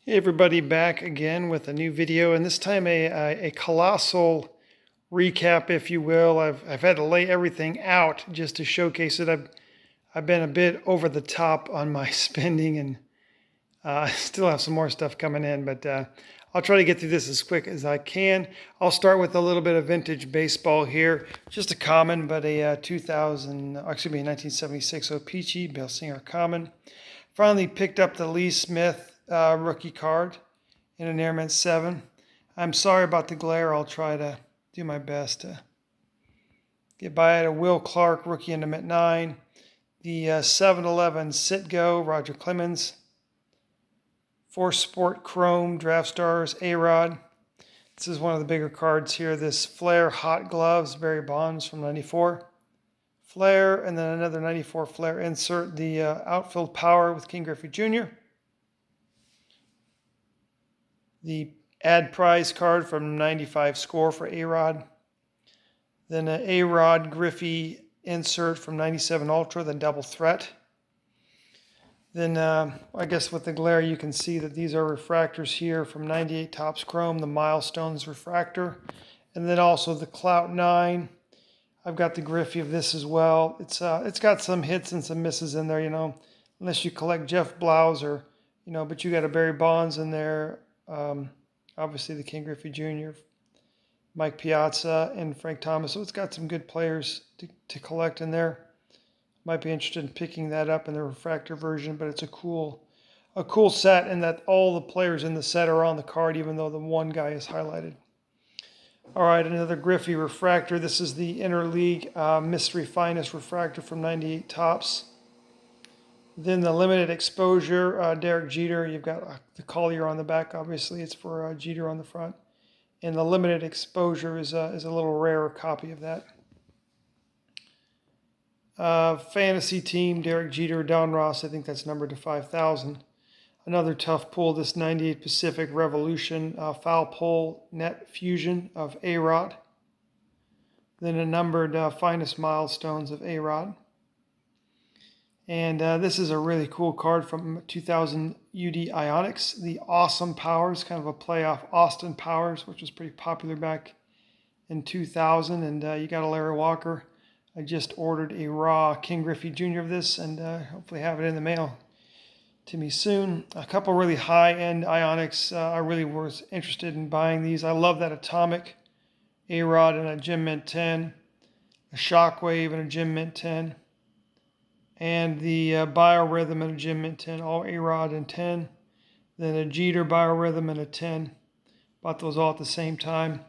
Hey everybody, back again with a new video, and this time a colossal recap, if you will. I've had to lay everything out just to showcase it. I've been a bit over the top on my spending, and I still have some more stuff coming in, but I'll try to get through this as quick as I can. I'll start with a little bit of vintage baseball here. Just a common, but a 1976 O-Pee-Chee, Bill Singer common. Finally picked up the Lee Smith rookie card in an Airman 7. I'm sorry about the glare. I'll try to do my best to get by it. A Will Clark rookie in the Mint 9. The 7-11 Sitgo, Roger Clemens. Force Sport Chrome, Draft Stars, A-Rod. This is one of the bigger cards here. This Flair Hot Gloves, Barry Bonds from 94. Flair, and then another 94 Flair insert. The Outfield Power with King Griffey Jr. The Ad Prize card from 95 Score for A-Rod. Then an A-Rod Griffey insert from 97 Ultra, the Double Threat. Then I guess with the glare you can see that these are refractors here from 98 Topps Chrome, the Milestones refractor. And then also the Clout 9. I've got the Griffey of this as well. It's got some hits and some misses in there, unless you collect Jeff Blouse or, but you got a Barry Bonds in there. Obviously the King Griffey Jr., Mike Piazza, and Frank Thomas. So it's got some good players to collect in there. Might be interested in picking that up in the refractor version, but it's a cool set, and that all the players in the set are on the card, even though the one guy is highlighted. All right, another Griffey refractor. This is the Interleague Mystery Finest refractor from 98 Topps. Then the limited exposure, Derek Jeter. You've got the Collier on the back. Obviously, it's for Jeter on the front. And the limited exposure is a little rarer copy of that. Fantasy team, Derek Jeter, Don Ross. I think that's numbered to 5,000. Another tough pull, this 98 Pacific Revolution foul pole net fusion of A-Rod. Then a numbered finest milestones of A-Rod. And this is a really cool card from 2000 UD Ionics, the Awesome Powers, kind of a playoff Austin Powers, which was pretty popular back in 2000. And you got a Larry Walker. I just ordered a raw King Griffey Jr. of this, and hopefully have it in the mail to me soon. A couple really high-end Ionics. I really was interested in buying these. I love that Atomic A-Rod and a Gem Mint 10, a Shockwave and a Gem Mint 10, and the Biorhythm and a Gem Mint 10, all A-Rod and 10. Then a Jeter Biorhythm and a 10. Bought those all at the same time.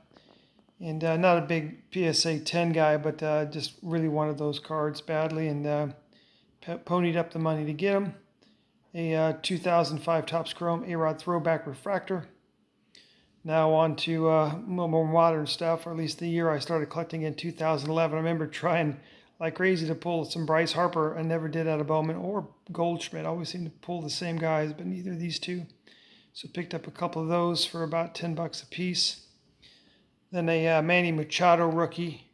And not a big PSA 10 guy, but just really wanted those cards badly, and ponied up the money to get them. A 2005 Topps Chrome A-Rod Throwback Refractor. Now on to more modern stuff, or at least the year I started collecting in 2011. I remember trying like crazy to pull some Bryce Harper. I never did out of Bowman or Goldschmidt. I always seem to pull the same guys, but neither of these two. So picked up a couple of those for about $10 a piece. Then a Manny Machado rookie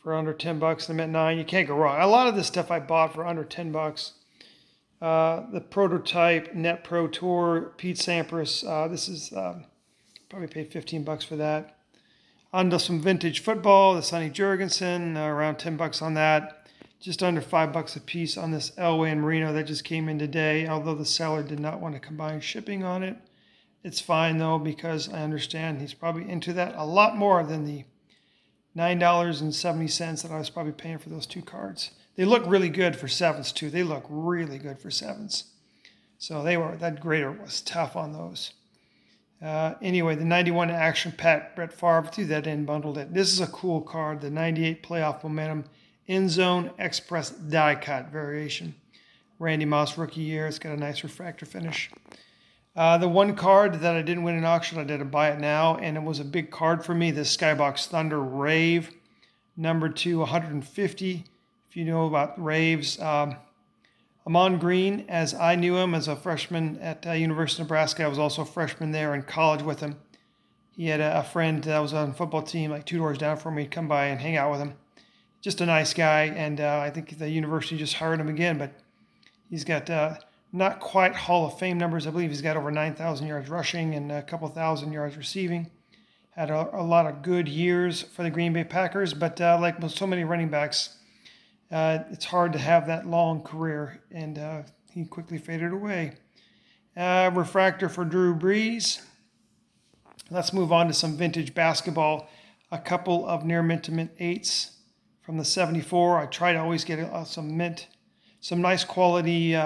for under $10 in the Mint 9. You can't go wrong. A lot of this stuff I bought for under $10. The Prototype Net Pro Tour, Pete Sampras. This is probably paid $15 for that. On to some vintage football. The Sonny Jurgensen, around $10 on that. Just under $5 a piece on this Elway and Marino that just came in today. Although the seller did not want to combine shipping on it. It's fine though, because I understand he's probably into that a lot more than the $9.70 that I was probably paying for those two cards. They look really good for sevens too. They look really good for sevens. So that grader was tough on those. Anyway, the 91 Action Pack, Brett Favre, threw that in, bundled it. This is a cool card, the 98 Playoff Momentum End Zone Express Die Cut variation. Randy Moss rookie year. It's got a nice refractor finish. The one card that I didn't win an auction, I did a buy it now, and it was a big card for me, the Skybox Thunder Rave, number 2, 150. If you know about Raves, Amon Green, as I knew him as a freshman at University of Nebraska. I was also a freshman there in college with him. He had a friend that was on the football team like 2 doors down from me. He'd come by and hang out with him. Just a nice guy, and I think the university just hired him again, but he's got Not quite Hall of Fame numbers. I believe he's got over 9,000 yards rushing and a couple thousand yards receiving. Had a lot of good years for the Green Bay Packers, but like with so many running backs, it's hard to have that long career, and he quickly faded away. Refractor for Drew Brees. Let's move on to some vintage basketball. A couple of near mint to mint 8s from the 74. I try to always get some nice quality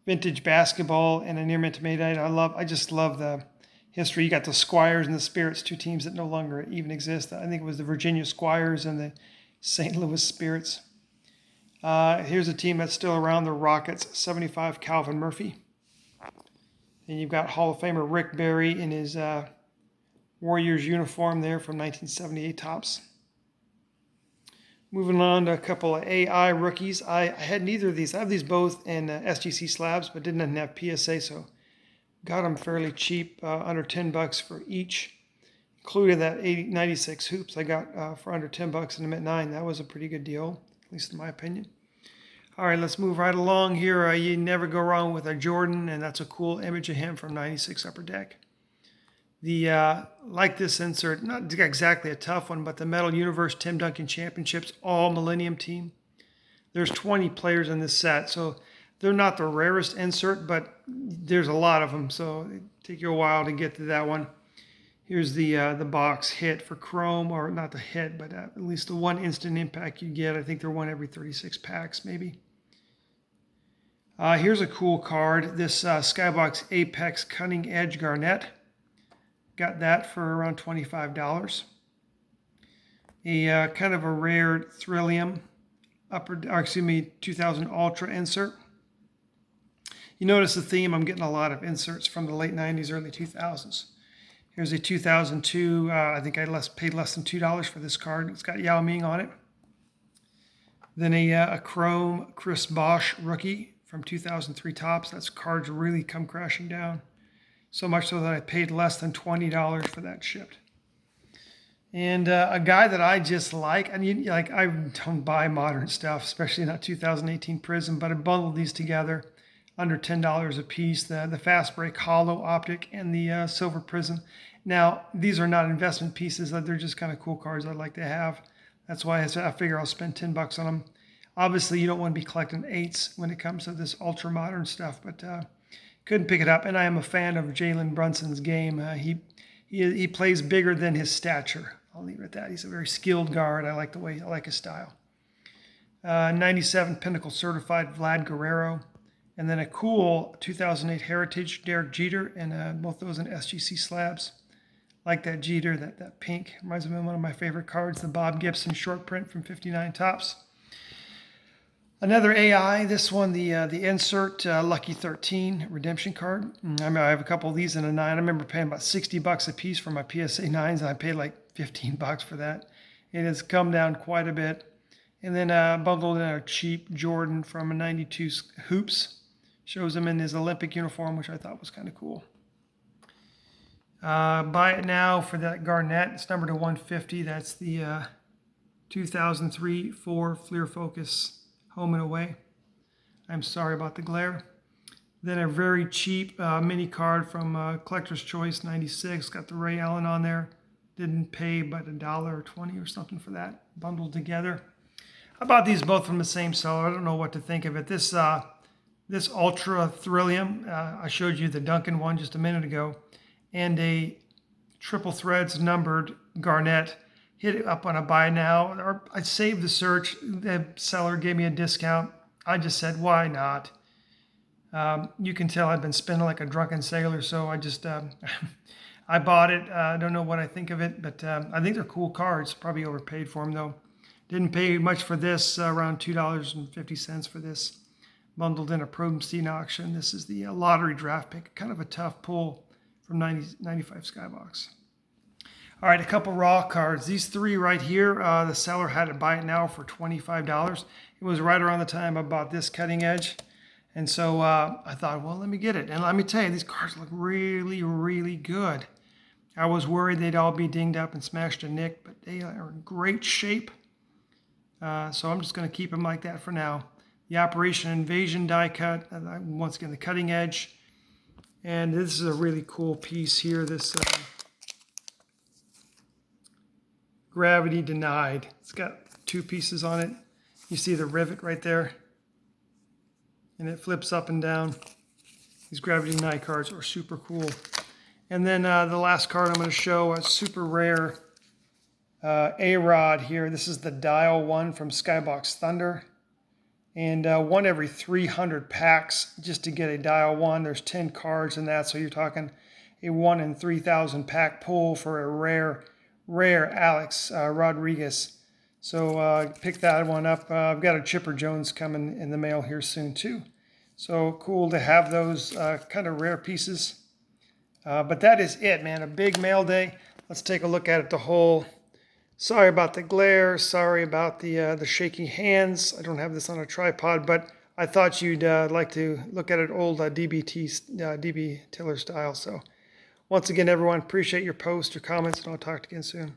vintage basketball and a near mint to mint 8. I just love the history. You got the Squires and the Spirits, two teams that no longer even exist. I think it was the Virginia Squires and the St. Louis Spirits. Here's a team that's still around, the Rockets, 75 Calvin Murphy. And you've got Hall of Famer Rick Barry in his Warriors uniform there from 1978 Topps. Moving on to a couple of AI rookies. I had neither of these. I have these both in SGC slabs, but didn't have PSA, so got them fairly cheap, under $10 for each. Included that 96 hoops I got for under $10 in the mint 9. That was a pretty good deal, at least in my opinion. All right, let's move right along here. You never go wrong with a Jordan, and that's a cool image of him from 96 Upper Deck. Like this insert, not exactly a tough one, but the Metal Universe Tim Duncan Championships All Millennium Team. There's 20 players in this set, so they're not the rarest insert, but there's a lot of them, so it take you a while to get to that one. Here's the box hit for Chrome, or not the hit, but at least the one instant impact you get. I think they're one every 36 packs, maybe. Here's a cool card. This Skybox Apex Cutting Edge Garnet. Got that for around $25. A kind of a rare Thrillium 2000 Ultra insert. You notice the theme. I'm getting a lot of inserts from the late 90s, early 2000s. Here's a 2002. I think I paid less than $2 for this card. It's got Yao Ming on it. Then a Chrome Chris Bosh rookie from 2003 Topps. That's cards really come crashing down. So much so that I paid less than $20 for that shipped. And a guy that I just like, and I don't buy modern stuff, especially not 2018 Prism, but I bundled these together under $10 a piece, the Fast Break Hollow Optic and the Silver Prism. Now, these are not investment pieces. They're just kind of cool cards I'd like to have. That's why I figure I'll spend $10 on them. Obviously, you don't want to be collecting 8s when it comes to this ultra modern stuff, but couldn't pick it up. And I am a fan of Jalen Brunson's game. He plays bigger than his stature. I'll leave it at that. He's a very skilled guard. I like his style. 97 Pinnacle Certified Vlad Guerrero. And then a cool 2008 Heritage Derek Jeter, and both those in SGC slabs. Like that Jeter, that pink. Reminds me of one of my favorite cards, the Bob Gibson short print from 59 Topps. Another AI, this one, the insert Lucky 13 redemption card. I have a couple of these in a 9. I remember paying about $60 a piece for my PSA 9s, and I paid like $15 for that. It has come down quite a bit. And then bundled in a cheap Jordan from a 92 Hoops. Shows him in his Olympic uniform, which I thought was kind of cool. Buy it now for that Garnett. It's numbered to 150. That's the 2003-4 Fleer Focus Home and Away. I'm sorry about the glare. Then a very cheap mini card from Collector's Choice 96. Got the Ray Allen on there. Didn't pay but $1 or $20 or something for that. Bundled together. I bought these both from the same seller. I don't know what to think of it. This Ultra Thrillium, I showed you the Duncan one just a minute ago, and a Triple Threads numbered Garnet. Hit it up on a buy now, or I saved the search. The seller gave me a discount. I just said, why not? You can tell I've been spending like a drunken sailor, so I just I bought it. I don't know what I think of it, but I think they're cool cards. Probably overpaid for them though. Didn't pay much for this, around $2.50 for this. Bundled in a Probenstein auction. This is the lottery draft pick. Kind of a tough pull from 95 Skybox. All right, a couple raw cards. These 3 right here, the seller had to buy it now for $25. It was right around the time I bought this cutting edge. And so I thought, well, let me get it. And let me tell you, these cards look really, really good. I was worried they'd all be dinged up and smashed to nick, but they are in great shape. So I'm just going to keep them like that for now. the Operation Invasion die cut, once again the cutting edge. And this is a really cool piece here, this Gravity Denied. It's got 2 pieces on it. You see the rivet right there, and it flips up and down. These Gravity Denied cards are super cool. And then the last card I'm going to show, a super rare A-Rod here. This is the Dial 1 from Skybox Thunder. And 1 every 300 packs just to get a Dial 1. There's 10 cards in that, so you're talking a 1 in 3,000 pack pull for a rare Alex Rodriguez. So pick that one up. I've got a Chipper Jones coming in the mail here soon too. So cool to have those kind of rare pieces. But that is it, man. A big mail day. Let's take a look at it the whole. Sorry about the glare. Sorry about the shaky hands. I don't have this on a tripod, but I thought you'd like to look at it old DB Tiller style. So once again, everyone, appreciate your posts, your comments, and I'll talk to you again soon.